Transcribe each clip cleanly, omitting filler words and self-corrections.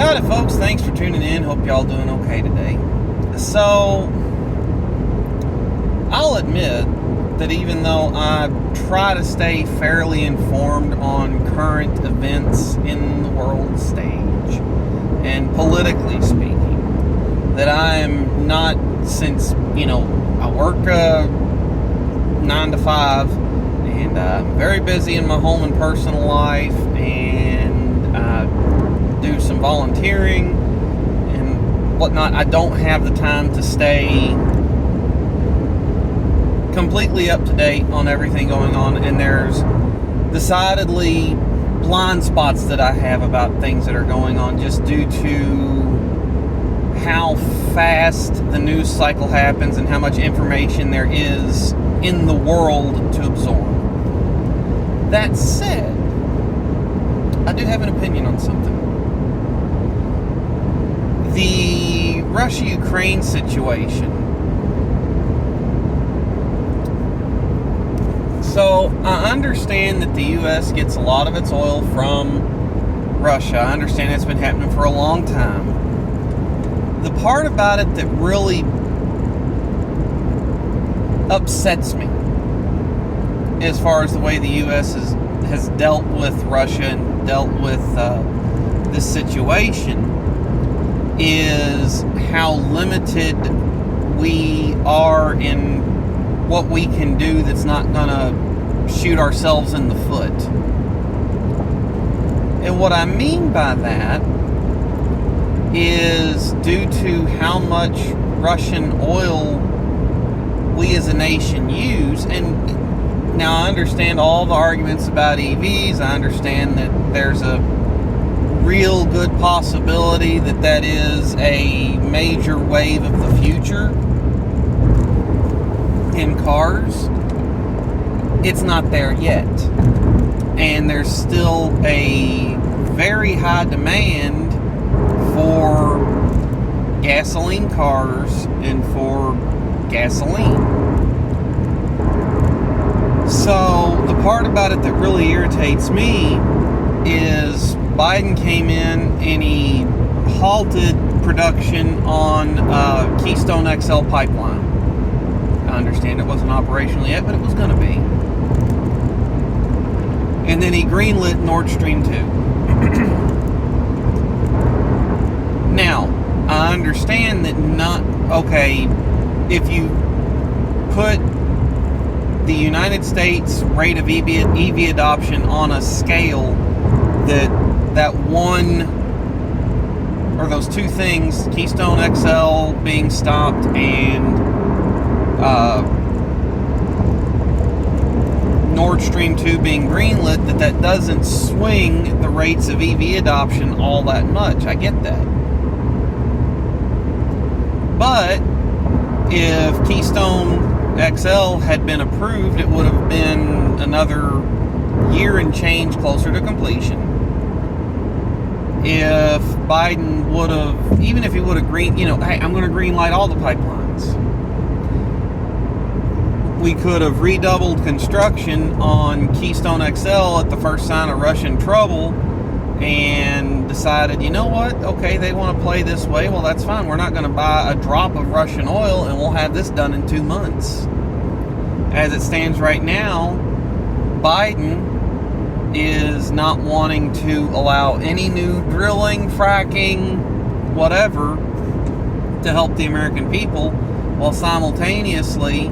Howdy folks, thanks for tuning in. Hope y'all doing okay today. So, I'll admit that even though I try to stay fairly informed on current events in the world stage, and politically speaking, that I am not, since, I work 9 to 5, and I'm very busy in my home and personal life, and I do some volunteering and whatnot. I don't have the time to stay completely up to date on everything going on, and there's decidedly blind spots that I have about things that are going on just due to how fast the news cycle happens and how much information there is in the world to absorb. That said, I do have an opinion on something. The Russia-Ukraine situation. So, I understand that the U.S. gets a lot of its oil from Russia. I understand it's been happening for a long time. The part about it that really upsets me, as far as the way the U.S. has dealt with Russia and dealt with this situation, is how limited we are in what we can do that's not gonna shoot ourselves in the foot. And what I mean by that is due to how much Russian oil we as a nation use. And now I understand all the arguments about EVs. I understand that there's a real good possibility that is a major wave of the future in cars. It's not there yet, and there's still a very high demand for gasoline cars and for gasoline. So the part about it that really irritates me is Biden came in and he halted production on Keystone XL pipeline. I understand it wasn't operational yet, but it was going to be. And then he greenlit Nordstream 2. Now, I understand that if you put the United States rate of EV adoption on a scale that one, or those two things, Keystone XL being stopped and Nordstream 2 being greenlit, that doesn't swing the rates of EV adoption all that much. I get that. But if Keystone XL had been approved, it would have been another year and change closer to completion. If Biden would have, even if he would have hey, I'm going to green light all the pipelines, we could have redoubled construction on Keystone XL at the first sign of Russian trouble and decided, you know what, okay, they want to play this way, well, that's fine. We're not going to buy a drop of Russian oil, and we'll have this done in 2 months. As it stands right now, Biden is not wanting to allow any new drilling, fracking, whatever, to help the American people, while simultaneously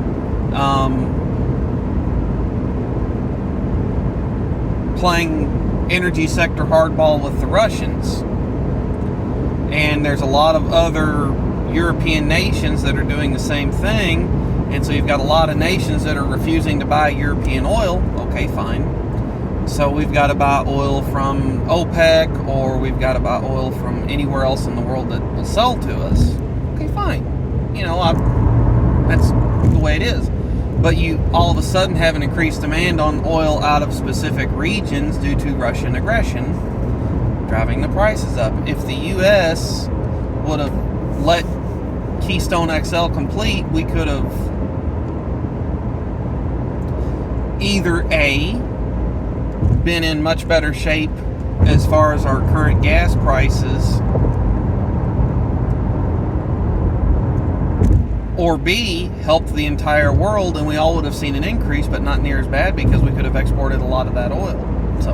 playing energy sector hardball with the Russians. And there's a lot of other European nations that are doing the same thing, and so you've got a lot of nations that are refusing to buy European oil. Okay, fine. So we've got to buy oil from OPEC, or we've got to buy oil from anywhere else in the world that will sell to us. Okay, fine. That's the way it is. But you all of a sudden have an increased demand on oil out of specific regions due to Russian aggression, driving the prices up. If the U.S. would have let Keystone XL complete, we could have either A, been in much better shape as far as our current gas prices, or B, helped the entire world and we all would have seen an increase, but not near as bad because we could have exported a lot of that oil. So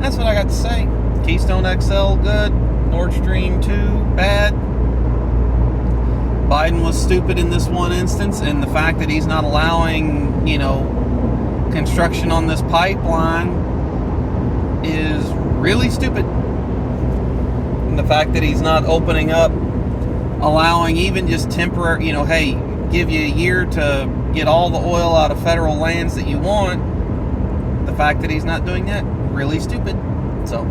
that's what I got to say. Keystone XL, good. Nordstream 2, bad. Biden was stupid in this one instance, and the fact that he's not allowing, construction on this pipeline is really stupid. And the fact that he's not opening up, allowing even just temporary, hey, give you a year to get all the oil out of federal lands that you want. The fact that he's not doing that, really stupid. So,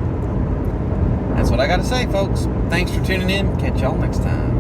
that's what I got to say, folks. Thanks for tuning in. Catch y'all next time.